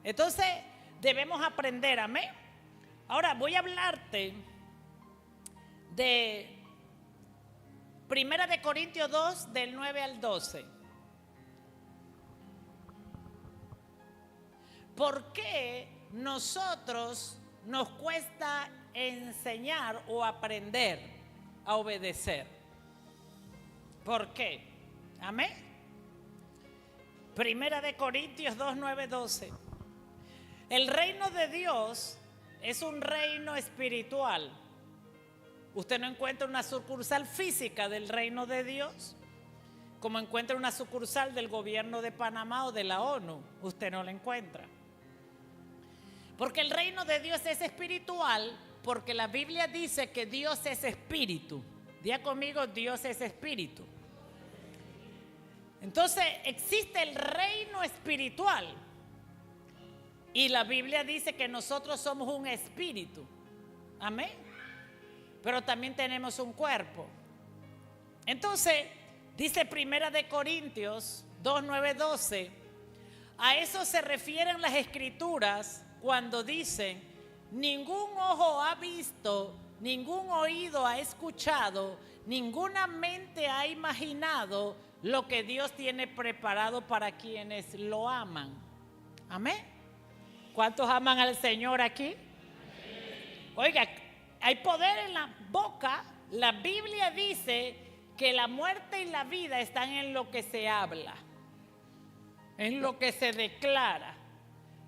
Entonces debemos aprender, amén. Ahora voy a hablarte de 1 de Corintios 2, del 9 al 12. ¿Por qué nosotros nos cuesta enseñar o aprender a obedecer? ¿Por qué? Amén. 1 de Corintios 2, 9, 12. El reino de Dios es un reino espiritual. Usted no encuentra una sucursal física del reino de Dios como encuentra una sucursal del gobierno de Panamá o de la ONU. Usted no la encuentra. Porque el reino de Dios es espiritual, porque la Biblia dice que Dios es espíritu. Diga conmigo, Dios es espíritu. Entonces existe el reino espiritual y la Biblia dice que nosotros somos un espíritu. Amén. Pero también tenemos un cuerpo. Entonces dice 1 de Corintios 2, 9, 12. A eso se refieren las escrituras cuando dicen: ningún ojo ha visto, ningún oído ha escuchado, ninguna mente ha imaginado lo que Dios tiene preparado para quienes lo aman. Amén. ¿Cuántos aman al Señor aquí? Oiga, hay poder en la boca. La Biblia dice que la muerte y la vida están en lo que se habla, en lo que se declara.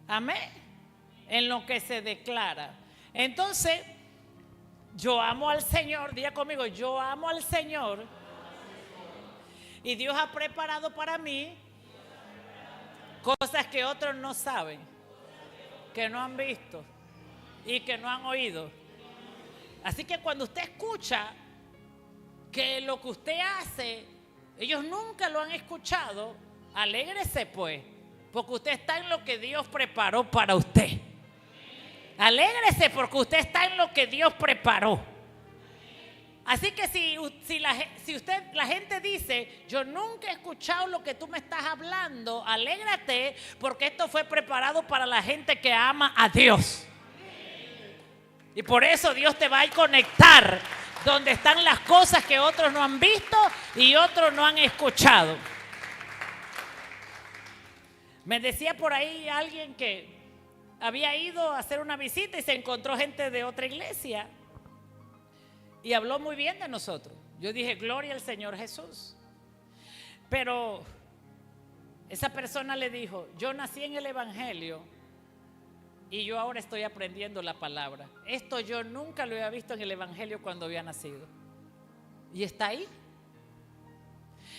Amén. En lo que se declara. Entonces, yo amo al Señor. Diga conmigo, yo amo al Señor. Y Dios ha preparado para mí cosas que otros no saben, que no han visto y que no han oído. Así que cuando usted escucha que lo que usted hace, ellos nunca lo han escuchado, alégrese pues, porque usted está en lo que Dios preparó para usted. Alégrese porque usted está en lo que Dios preparó. Así que si la gente dice: yo nunca he escuchado lo que tú me estás hablando, alégrate porque esto fue preparado para la gente que ama a Dios. Y por eso Dios te va a conectar donde están las cosas que otros no han visto y otros no han escuchado. Me decía por ahí alguien que había ido a hacer una visita y se encontró gente de otra iglesia y habló muy bien de nosotros. Yo dije: gloria al Señor Jesús. Pero esa persona le dijo: yo nací en el Evangelio y yo ahora estoy aprendiendo la palabra. Esto yo nunca lo había visto en el Evangelio cuando había nacido. Y está ahí.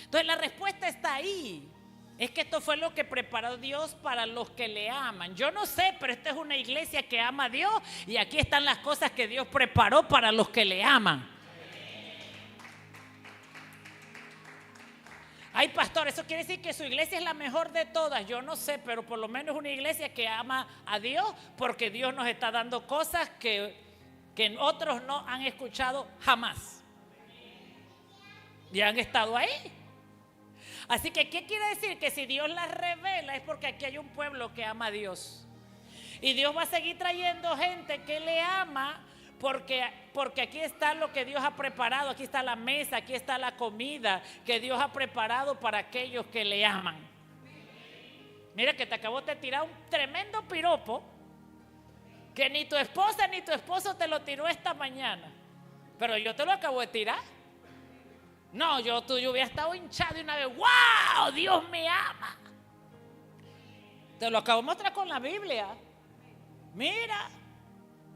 Entonces la respuesta está ahí. Es que esto fue lo que preparó Dios para los que le aman. Yo no sé, pero esta es una iglesia que ama a Dios y aquí están las cosas que Dios preparó para los que le aman. Ay, pastor, eso quiere decir que su iglesia es la mejor de todas. Yo no sé, pero por lo menos es una iglesia que ama a Dios, porque Dios nos está dando cosas que otros no han escuchado jamás. Y han estado ahí. Así que, ¿qué quiere decir? Que si Dios las revela es porque aquí hay un pueblo que ama a Dios. Y Dios va a seguir trayendo gente que le ama porque aquí está lo que Dios ha preparado. Aquí está la mesa, aquí está la comida que Dios ha preparado para aquellos que le aman. Mira que te acabo de tirar un tremendo piropo que ni tu esposa ni tu esposo te lo tiró esta mañana. Pero yo te lo acabo de tirar. No, yo hubiera estado hinchado y una vez: ¡wow! Dios me ama. Te lo acabo de mostrar con la Biblia. Mira.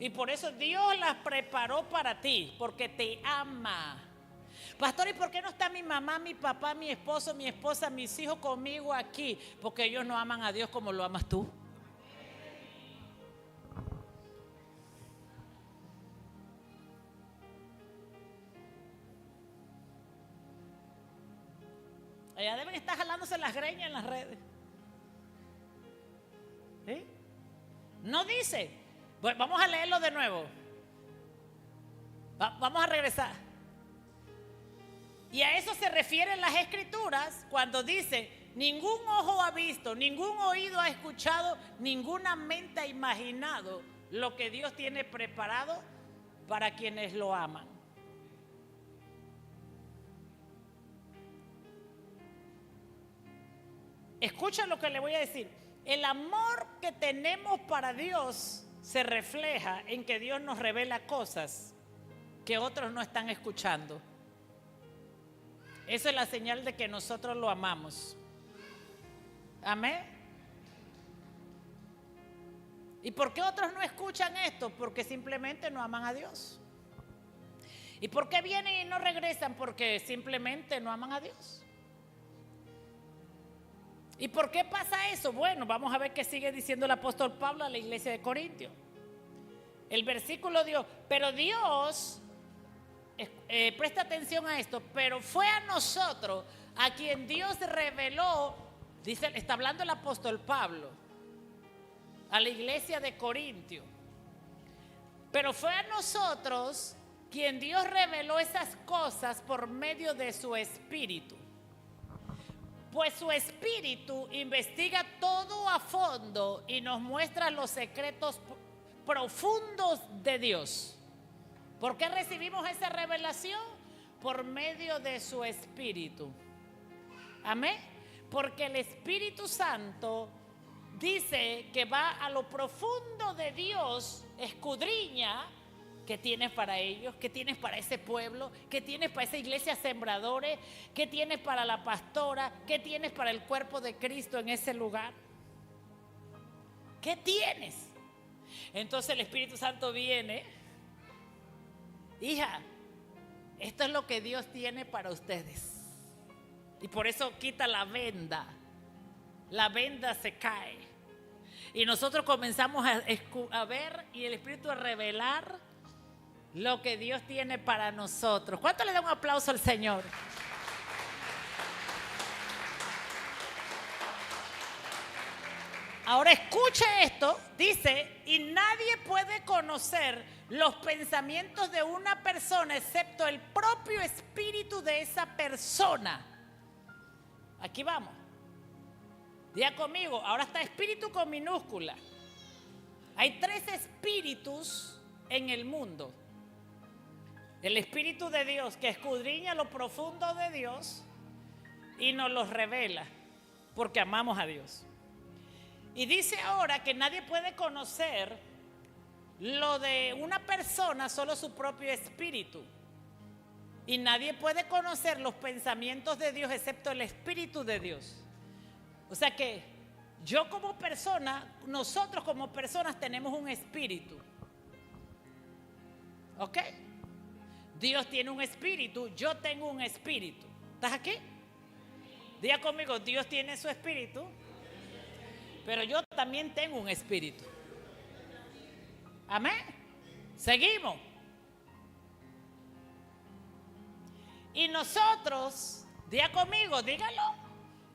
Y por eso Dios las preparó para ti, porque te ama. Pastor, ¿y por qué no está mi mamá, mi papá, mi esposo, mi esposa, mis hijos conmigo aquí? Porque ellos no aman a Dios como lo amas tú. Allá deben estar jalándose las greñas en las redes. ¿Sí? No dice. Bueno, vamos a leerlo de nuevo. Vamos a regresar. Y a eso se refieren las escrituras cuando dice: ningún ojo ha visto, ningún oído ha escuchado, ninguna mente ha imaginado lo que Dios tiene preparado para quienes lo aman. Escucha lo que le voy a decir. El amor que tenemos para Dios se refleja en que Dios nos revela cosas que otros no están escuchando. Esa es la señal de que nosotros lo amamos. Amén. ¿Y por qué otros no escuchan esto? Porque simplemente no aman a Dios. ¿Y por qué vienen y no regresan? Porque simplemente no aman a Dios. ¿Y por qué pasa eso? Bueno, vamos a ver qué sigue diciendo el apóstol Pablo a la iglesia de Corintios. El versículo Dios, pero Dios, presta atención a esto, pero fue a nosotros a quien Dios reveló, dice, está hablando el apóstol Pablo, a la iglesia de Corintios. Pero fue a nosotros quien Dios reveló esas cosas por medio de su Espíritu. Pues su Espíritu investiga todo a fondo y nos muestra los secretos profundos de Dios. ¿Por qué recibimos esa revelación? Por medio de su Espíritu. Amén. Porque el Espíritu Santo dice que va a lo profundo de Dios, escudriña ¿qué tienes para ellos? ¿Qué tienes para ese pueblo? ¿Qué tienes para esa iglesia sembradores? ¿Qué tienes para la pastora? ¿Qué tienes para el cuerpo de Cristo en ese lugar? ¿Qué tienes? Entonces el Espíritu Santo viene, hija, esto es lo que Dios tiene para ustedes. Y por eso quita la venda se cae. Y nosotros comenzamos a ver y el Espíritu a revelar lo que Dios tiene para nosotros. ¿Cuánto le da un aplauso al Señor? Ahora escuche esto, dice, y nadie puede conocer los pensamientos de una persona excepto el propio espíritu de esa persona. Aquí vamos. Diga conmigo, ahora está espíritu con minúscula. Hay 3 espíritus en el mundo. El Espíritu de Dios que escudriña lo profundo de Dios y nos los revela porque amamos a Dios. Y dice ahora que nadie puede conocer lo de una persona, solo su propio espíritu. Y nadie puede conocer los pensamientos de Dios excepto el Espíritu de Dios. O sea que yo como persona, nosotros como personas tenemos un espíritu. ¿Ok? Dios tiene un espíritu, yo tengo un espíritu. ¿Estás aquí? Diga conmigo, Dios tiene su espíritu, pero yo también tengo un espíritu. Amén. Seguimos. Y nosotros, diga conmigo, dígalo.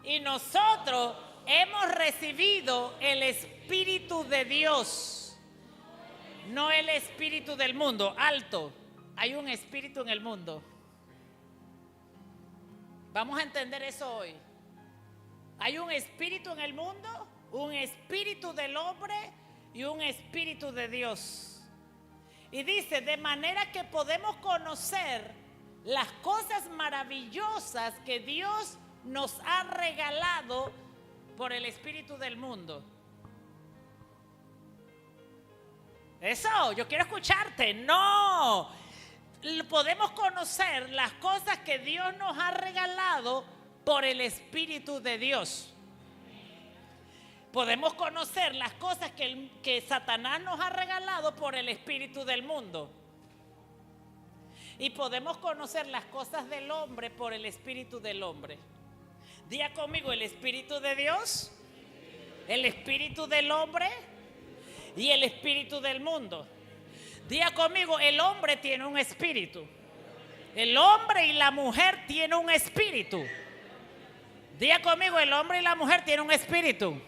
Y nosotros hemos recibido el Espíritu de Dios, no el espíritu del mundo. Alto. Hay un espíritu en el mundo. Vamos a entender eso hoy. Hay un espíritu en el mundo, un espíritu del hombre y un espíritu de Dios. Y dice, de manera que podemos conocer las cosas maravillosas que Dios nos ha regalado por el espíritu del mundo. Eso, yo quiero escucharte. No. Podemos conocer las cosas que Dios nos ha regalado por el Espíritu de Dios. Podemos conocer las cosas que Satanás nos ha regalado por el espíritu del mundo. Y podemos conocer las cosas del hombre por el espíritu del hombre. Diga conmigo, el espíritu de Dios, el espíritu del hombre y el espíritu del mundo. Diga conmigo, el hombre tiene un espíritu. El hombre y la mujer tienen un espíritu. Diga conmigo, el hombre y la mujer tienen un espíritu.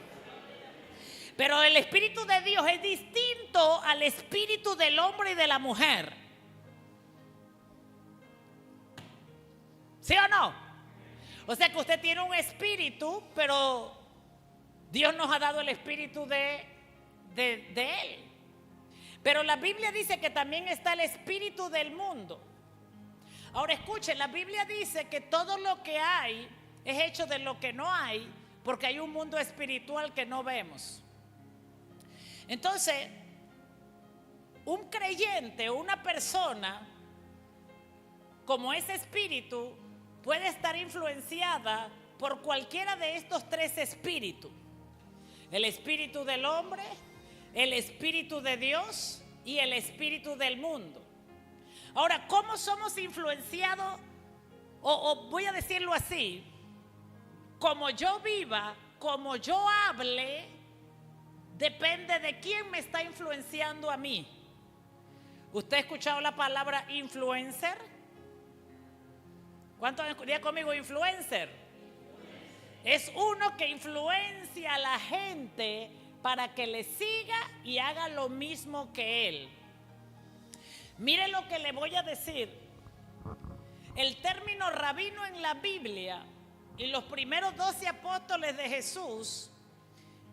Pero el espíritu de Dios es distinto al espíritu del hombre y de la mujer. ¿Sí o no? O sea que usted tiene un espíritu, pero Dios nos ha dado el espíritu de Él. Pero la Biblia dice que también está el espíritu del mundo. Ahora escuchen, la Biblia dice que todo lo que hay es hecho de lo que no hay, porque hay un mundo espiritual que no vemos. Entonces, un creyente o una persona como ese espíritu puede estar influenciada por cualquiera de estos tres espíritus: el espíritu del hombre, el espíritu de Dios y el espíritu del mundo. Ahora, ¿cómo somos influenciados? O voy a decirlo así: como yo viva, como yo hable, depende de quién me está influenciando a mí. ¿Usted ha escuchado la palabra influencer? ¿Cuántos han escuchado conmigo influencer? Es uno que influencia a la gente para que le siga y haga lo mismo que él. Mire lo que le voy a decir. El término rabino en la Biblia y los primeros 12 apóstoles de Jesús,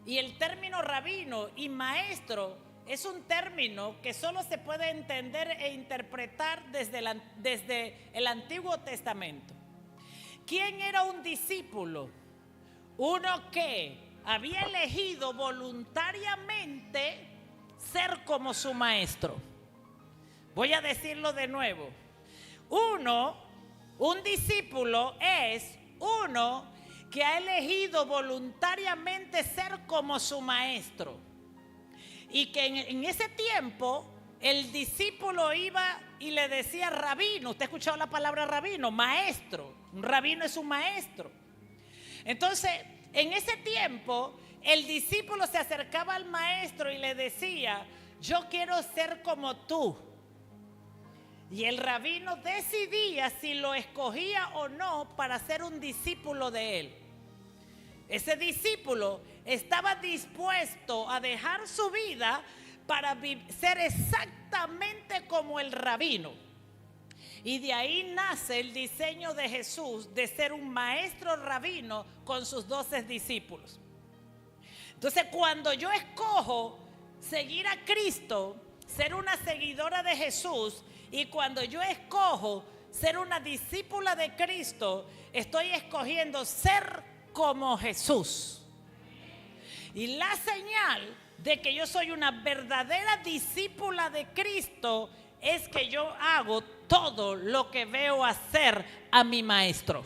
y el término rabino y maestro es un término que solo se puede entender e interpretar desde el Antiguo Testamento. ¿Quién era un discípulo? Uno que había elegido voluntariamente ser como su maestro. Voy a decirlo de nuevo. Un discípulo es uno que ha elegido voluntariamente ser como su maestro. Y que en ese tiempo el discípulo iba y le decía rabino. ¿Usted ha escuchado la palabra rabino? Maestro. Un rabino es un maestro. Entonces, en ese tiempo, el discípulo se acercaba al maestro y le decía: yo quiero ser como tú. Y el rabino decidía si lo escogía o no para ser un discípulo de él. Ese discípulo estaba dispuesto a dejar su vida para ser exactamente como el rabino. Y de ahí nace el diseño de Jesús de ser un maestro rabino con sus 12 discípulos. Entonces, cuando yo escojo seguir a Cristo, ser una seguidora de Jesús, y cuando yo escojo ser una discípula de Cristo, estoy escogiendo ser como Jesús. Y la señal de que yo soy una verdadera discípula de Cristo es que yo hago todo lo que veo hacer a mi maestro.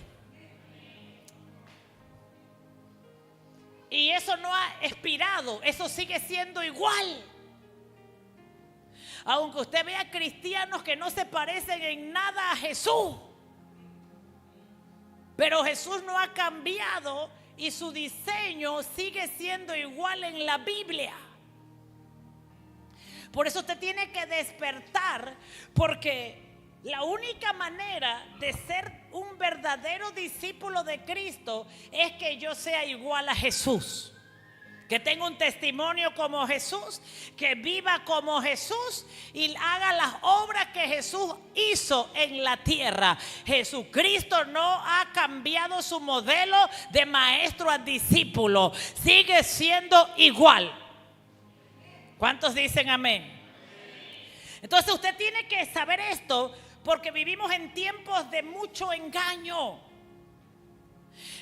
Y eso no ha expirado, eso sigue siendo igual. Aunque usted vea cristianos que no se parecen en nada a Jesús, pero Jesús no ha cambiado y su diseño sigue siendo igual en la Biblia. Por eso usted tiene que despertar, porque la única manera de ser un verdadero discípulo de Cristo es que yo sea igual a Jesús. Que tenga un testimonio como Jesús, que viva como Jesús y haga las obras que Jesús hizo en la tierra. Jesucristo no ha cambiado su modelo de maestro a discípulo. Sigue siendo igual. ¿Cuántos dicen amén? Entonces usted tiene que saber esto, porque vivimos en tiempos de mucho engaño.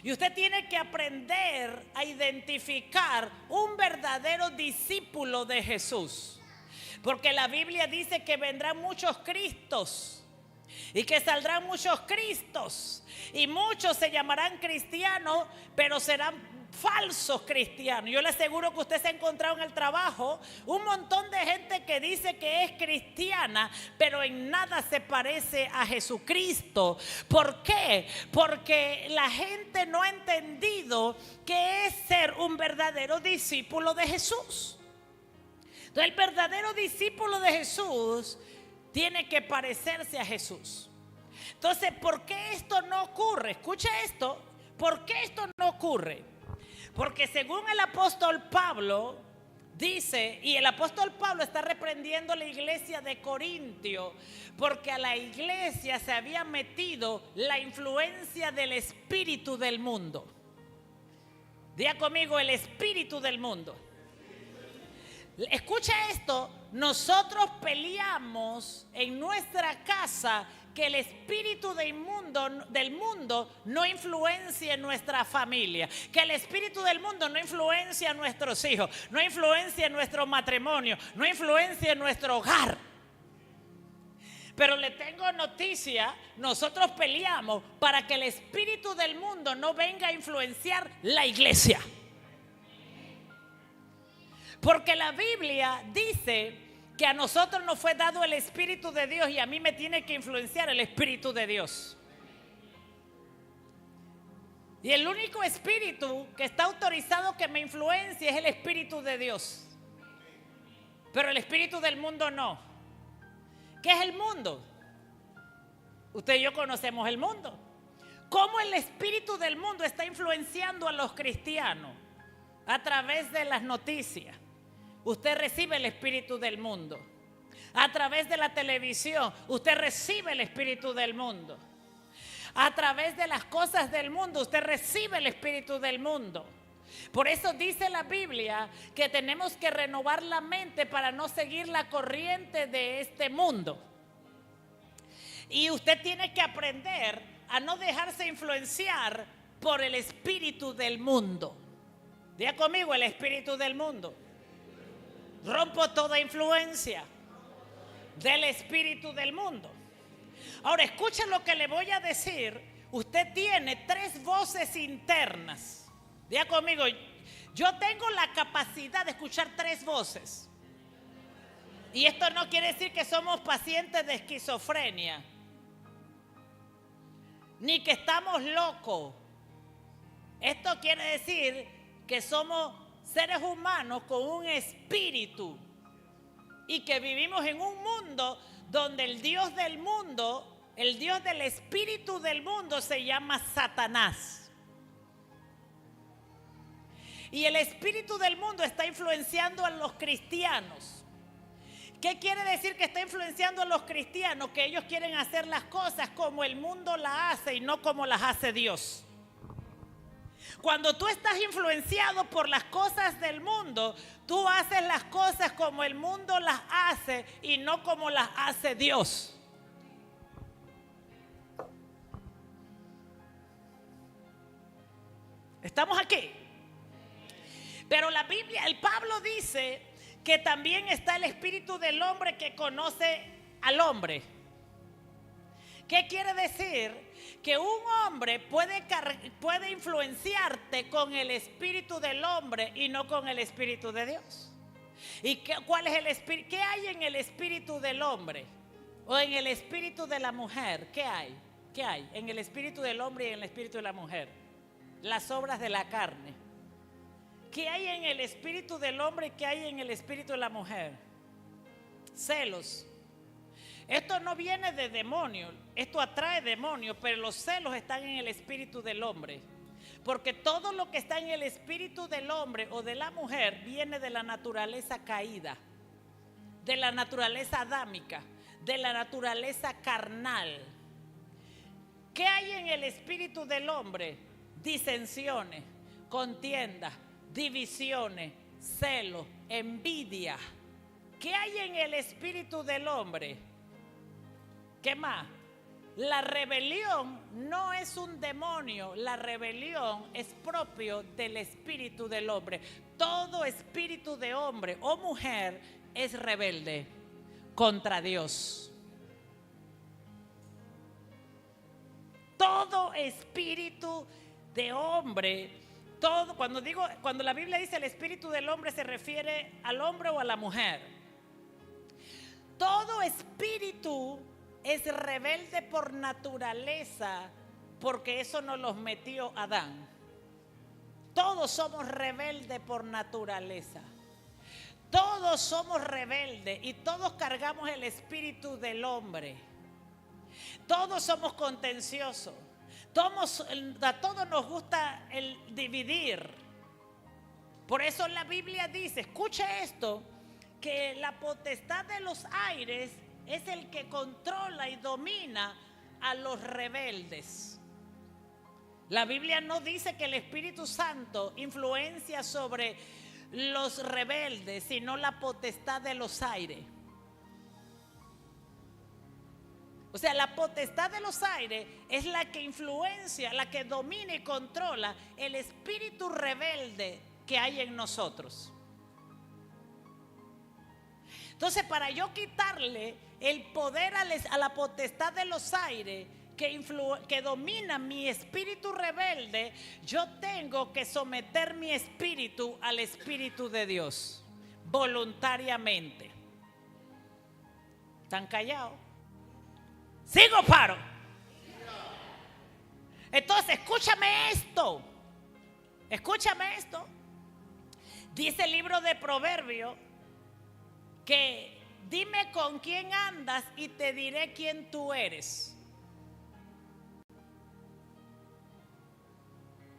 Y usted tiene que aprender a identificar un verdadero discípulo de Jesús. Porque la Biblia dice que vendrán muchos Cristos y que saldrán muchos Cristos. Y muchos se llamarán cristianos, pero serán falsos cristianos. Yo le aseguro que usted se ha encontrado en el trabajo un montón de gente que dice que es cristiana, pero en nada se parece a Jesucristo. ¿Por qué? Porque la gente no ha entendido qué es ser un verdadero discípulo de Jesús. Entonces, el verdadero discípulo de Jesús tiene que parecerse a Jesús. Entonces, ¿por qué esto no ocurre? Escucha esto. ¿Por qué esto no ocurre? Porque según el apóstol Pablo, dice, y el apóstol Pablo está reprendiendo a la iglesia de Corintio, porque a la iglesia se había metido la influencia del espíritu del mundo. Diga conmigo, el espíritu del mundo. Escucha esto, nosotros peleamos en nuestra casa que el espíritu del mundo no influencie nuestra familia, que el espíritu del mundo no influencie a nuestros hijos, no influencie nuestro matrimonio, no influencie nuestro hogar. Pero le tengo noticia, nosotros peleamos para que el espíritu del mundo no venga a influenciar la iglesia. Porque la Biblia dice que a nosotros nos fue dado el Espíritu de Dios y a mí me tiene que influenciar el Espíritu de Dios. Y el único espíritu que está autorizado que me influencie es el Espíritu de Dios. Pero el espíritu del mundo no. ¿Qué es el mundo? Usted y yo conocemos el mundo. ¿Cómo el espíritu del mundo está influenciando a los cristianos? A través de las noticias. Usted recibe el espíritu del mundo. A través de la televisión, usted recibe el espíritu del mundo. A través de las cosas del mundo, usted recibe el espíritu del mundo. Por eso dice la Biblia que tenemos que renovar la mente para no seguir la corriente de este mundo. Y usted tiene que aprender a no dejarse influenciar por el espíritu del mundo. Diga conmigo, el espíritu del mundo. Rompo toda influencia del espíritu del mundo. Ahora escuche lo que le voy a decir. Usted tiene 3 voces internas. Diga conmigo, yo tengo la capacidad de escuchar 3 voces. Y esto no quiere decir que somos pacientes de esquizofrenia, ni que estamos locos. Esto quiere decir que somos seres humanos con un espíritu y que vivimos en un mundo donde el Dios del mundo, el Dios del espíritu del mundo se llama Satanás. Y el espíritu del mundo está influenciando a los cristianos. ¿Qué quiere decir que está influenciando a los cristianos? Que ellos quieren hacer las cosas como el mundo las hace y no como las hace Dios. Cuando tú estás influenciado por las cosas del mundo, tú haces las cosas como el mundo las hace y no como las hace Dios. ¿Estamos aquí? Pero la Biblia, el Pablo dice que también está el espíritu del hombre que conoce al hombre. ¿Qué quiere decir? Que un hombre puede influenciarte con el espíritu del hombre y no con el espíritu de Dios. ¿Y cuál es el espíritu? ¿Qué hay en el espíritu del hombre? ¿O en el espíritu de la mujer? ¿Qué hay? ¿Qué hay en el espíritu del hombre y en el espíritu de la mujer? Las obras de la carne. ¿Qué hay en el espíritu del hombre y qué hay en el espíritu de la mujer? Celos. Esto no viene de demonios, esto atrae demonios, pero los celos están en el espíritu del hombre. Porque todo lo que está en el espíritu del hombre o de la mujer viene de la naturaleza caída, de la naturaleza adámica, de la naturaleza carnal. ¿Qué hay en el espíritu del hombre? Disensiones, contiendas, divisiones, celos, envidia. ¿Qué hay en el espíritu del hombre? ¿Qué más? La rebelión no es un demonio, la rebelión es propio del espíritu del hombre. Todo espíritu de hombre o mujer es rebelde contra Dios. Todo espíritu de hombre, cuando la Biblia dice el espíritu del hombre se refiere al hombre o a la mujer. Todo espíritu es rebelde por naturaleza, porque eso nos los metió Adán. Todos somos rebeldes por naturaleza. Todos somos rebeldes y todos cargamos el espíritu del hombre. Todos somos contenciosos. A todos nos gusta el dividir. Por eso la Biblia dice, escuche esto, que la potestad de los aires es el que controla y domina a los rebeldes. La Biblia no dice que el Espíritu Santo influencia sobre los rebeldes, sino la potestad de los aires. O sea, la potestad de los aires es la que influencia, la que domina y controla el espíritu rebelde que hay en nosotros. Entonces, para yo quitarle el poder a la potestad de los aires que domina mi espíritu rebelde, yo tengo que someter mi espíritu al Espíritu de Dios voluntariamente. ¿Están callados? ¿Sigo, paro? Entonces, escúchame esto. Escúchame esto. Dice el libro de Proverbios que dime con quién andas y te diré quién tú eres.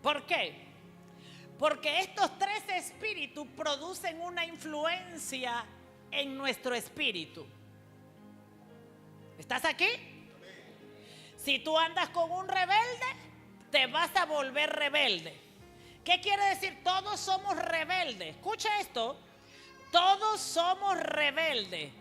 ¿Por qué? Porque estos tres espíritus producen una influencia en nuestro espíritu. ¿Estás aquí? Si tú andas con un rebelde, te vas a volver rebelde. ¿Qué quiere decir? Todos somos rebeldes. Escucha esto. Todos somos rebeldes.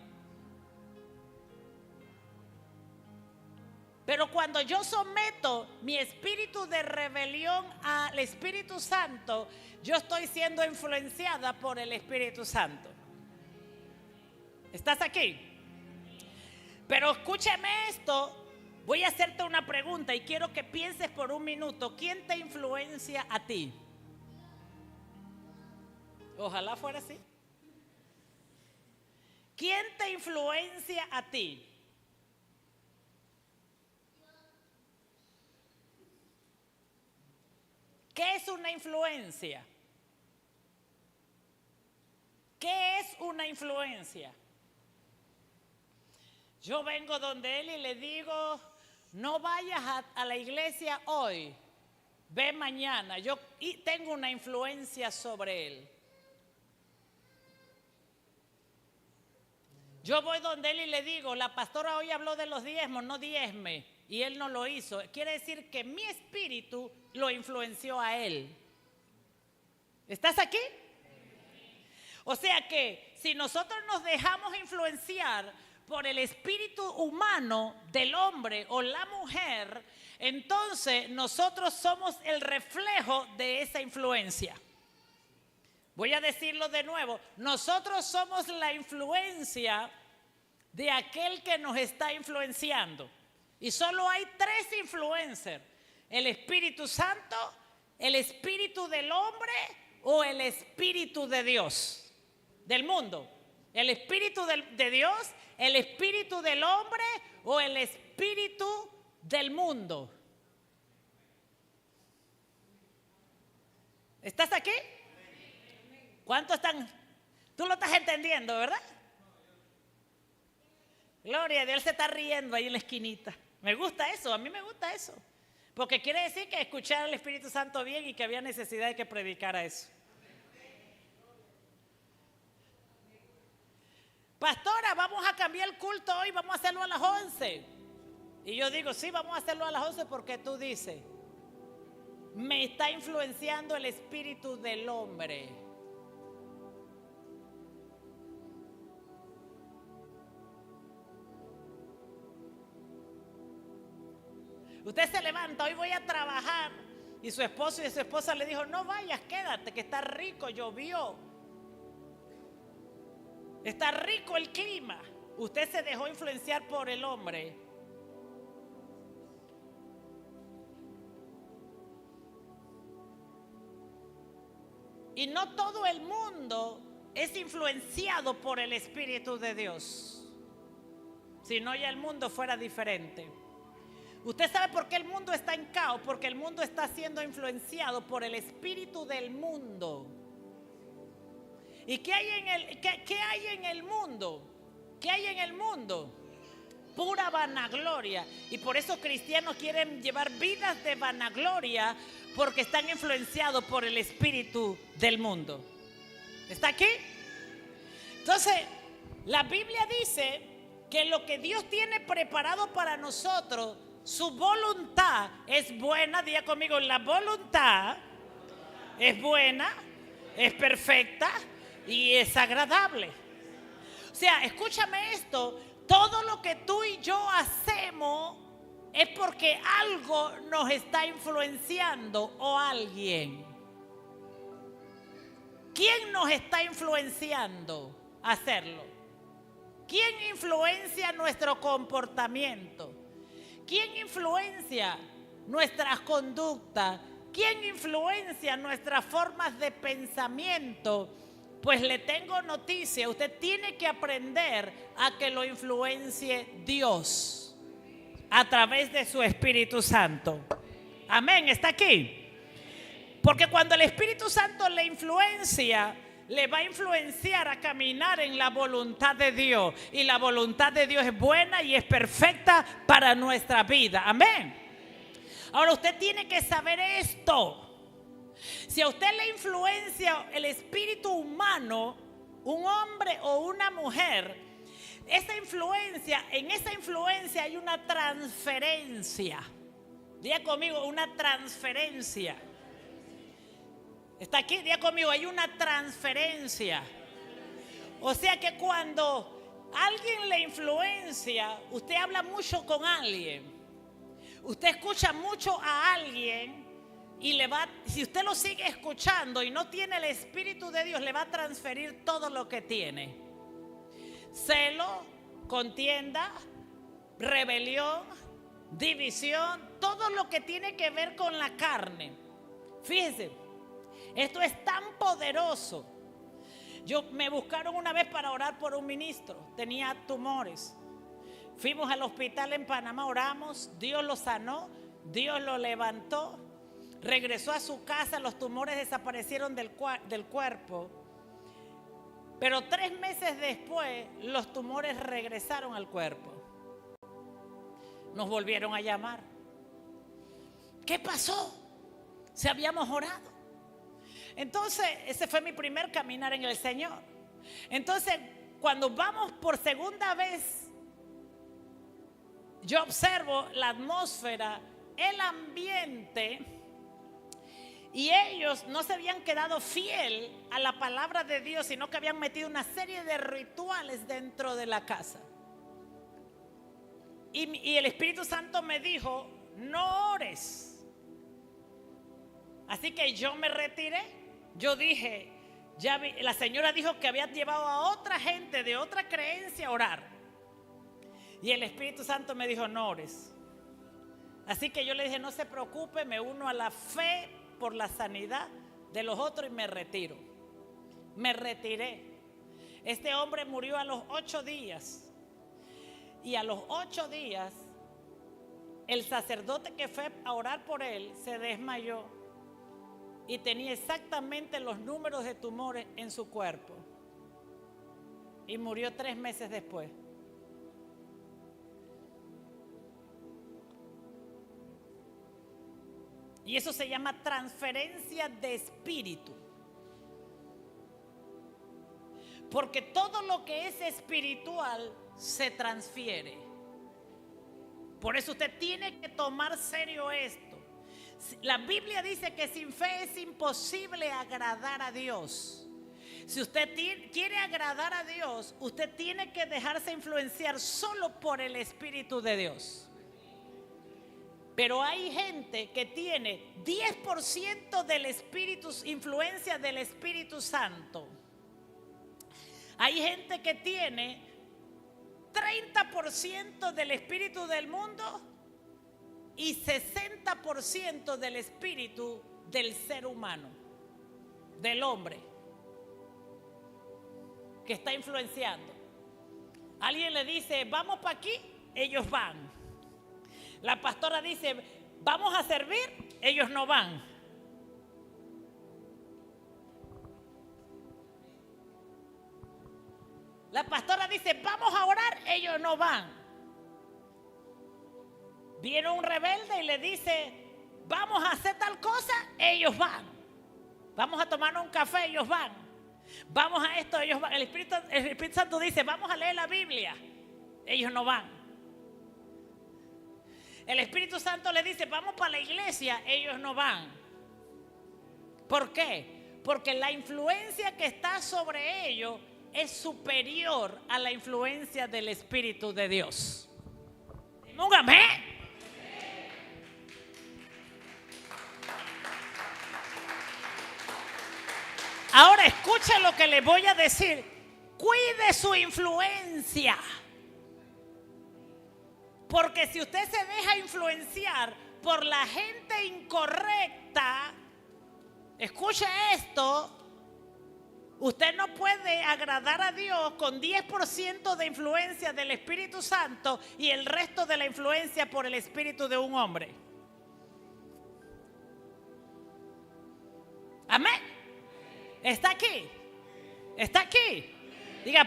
Pero cuando yo someto mi espíritu de rebelión al Espíritu Santo, yo estoy siendo influenciada por el Espíritu Santo. ¿Estás aquí? Pero escúchame esto. Voy a hacerte una pregunta y quiero que pienses por un minuto. ¿Quién te influencia a ti? Ojalá fuera así. ¿Quién te influencia a ti? ¿Qué es una influencia? ¿Qué es una influencia? Yo vengo donde él y le digo, no vayas a la iglesia hoy, ve mañana. Yo tengo una influencia sobre él. Yo voy donde él y le digo, la pastora hoy habló de los diezmos, no diezme, y él no lo hizo. Quiere decir que mi espíritu lo influenció a él. ¿Estás aquí? O sea que si nosotros nos dejamos influenciar por el espíritu humano del hombre o la mujer, entonces nosotros somos el reflejo de esa influencia. Voy a decirlo de nuevo, nosotros somos la influencia de aquel que nos está influenciando. Y solo hay tres influencers: el Espíritu Santo, el espíritu del hombre o el espíritu de Dios, del mundo. El espíritu de Dios, el espíritu del hombre o el espíritu del mundo. ¿Estás aquí? ¿Cuántos están? Tú lo estás entendiendo, ¿verdad? Gloria a Dios, él se está riendo ahí en la esquinita. Me gusta eso, a mí me gusta eso. Porque quiere decir que escuchar al Espíritu Santo bien y que había necesidad de que predicara eso. Pastora, vamos a cambiar el culto hoy, vamos a hacerlo a las 11. Y yo digo, sí, vamos a hacerlo a las 11 porque tú dices, me está influenciando el espíritu del hombre. Usted se levanta, hoy voy a trabajar, y su esposo y su esposa le dijo, no vayas, quédate, que está rico, llovió. Está rico el clima. Usted se dejó influenciar por el hombre. Y no todo el mundo es influenciado por el Espíritu de Dios. Si no, ya el mundo fuera diferente. ¿Usted sabe por qué el mundo está en caos? Porque el mundo está siendo influenciado por el espíritu del mundo. ¿Y qué hay en el mundo? ¿Qué hay en el mundo? Pura vanagloria. Y por eso cristianos quieren llevar vidas de vanagloria, porque están influenciados por el espíritu del mundo. ¿Está aquí? Entonces, la Biblia dice que lo que Dios tiene preparado para nosotros, su voluntad es buena. Diga conmigo, la voluntad es buena, es perfecta y es agradable. O sea, escúchame esto, todo lo que tú y yo hacemos es porque algo nos está influenciando o alguien. ¿Quién nos está influenciando a hacerlo? ¿Quién influencia nuestro comportamiento? ¿Quién influencia nuestras conductas? ¿Quién influencia nuestras formas de pensamiento? Pues le tengo noticia, usted tiene que aprender a que lo influencie Dios a través de su Espíritu Santo. Amén, ¿está aquí? Porque cuando el Espíritu Santo le influencia, le va a influenciar a caminar en la voluntad de Dios. Y la voluntad de Dios es buena y es perfecta para nuestra vida. Amén. Ahora usted tiene que saber esto. Si a usted le influencia el espíritu humano, un hombre o una mujer, en esa influencia hay una transferencia. Diga conmigo, una transferencia. ¿Está aquí? Diga conmigo, hay una transferencia. O sea que cuando alguien le influencia, usted habla mucho con alguien, usted escucha mucho a alguien y si usted lo sigue escuchando y no tiene el Espíritu de Dios, le va a transferir todo lo que tiene: celo, contienda, rebelión, división, todo lo que tiene que ver con la carne. Fíjese, esto es tan poderoso. Me buscaron una vez para orar por un ministro, tenía tumores. Fuimos al hospital en Panamá, oramos, Dios lo sanó, Dios lo levantó, regresó a su casa, los tumores desaparecieron del cuerpo. Pero 3 meses después, los tumores regresaron al cuerpo. Nos volvieron a llamar. ¿Qué pasó? Si habíamos orado. Entonces, ese fue mi primer caminar en el Señor. Entonces, cuando vamos por segunda vez, yo observo la atmósfera, el ambiente, y ellos no se habían quedado fiel a la palabra de Dios, sino que habían metido una serie de rituales dentro de la casa. Y el Espíritu Santo me dijo: no ores. Así que yo me retiré. Yo dije, la señora dijo que había llevado a otra gente de otra creencia a orar. Y el Espíritu Santo me dijo: no ores. Así que yo le dije: no se preocupe, me uno a la fe por la sanidad de los otros y me retiro. Me retiré. Este hombre murió a los 8 días. Y a los 8 días, el sacerdote que fue a orar por él se desmayó y tenía exactamente los números de tumores en su cuerpo. Y murió 3 meses después. Y eso se llama transferencia de espíritu. Porque todo lo que es espiritual se transfiere. Por eso usted tiene que tomar serio esto. La Biblia dice que sin fe es imposible agradar a Dios. Si usted quiere agradar a Dios, usted tiene que dejarse influenciar solo por el Espíritu de Dios. Pero hay gente que tiene 10% del Espíritu, influencia del Espíritu Santo. Hay gente que tiene 30% del espíritu del mundo y 60% del espíritu del ser humano, del hombre, que está influenciando. Alguien le dice: vamos para aquí, ellos van. La pastora dice: vamos a servir, ellos no van. La pastora dice: vamos a orar, ellos no van. Viene un rebelde y le dice: vamos a hacer tal cosa, ellos van. Vamos a tomar un café, ellos van. Vamos a esto, ellos van. El Espíritu Santo dice, vamos a leer la Biblia. Ellos no van. El Espíritu Santo le dice, vamos para la iglesia. Ellos no van. ¿Por qué? Porque la influencia que está sobre ellos es superior a la influencia del Espíritu de Dios. Un amén. Ahora escuchen lo que les voy a decir. Cuide su influencia. Porque si usted se deja influenciar por la gente incorrecta, escuche esto, usted no puede agradar a Dios con 10% de influencia del Espíritu Santo y el resto de la influencia por el espíritu de un hombre. Amén. ¿Está aquí? ¿Está aquí? Diga,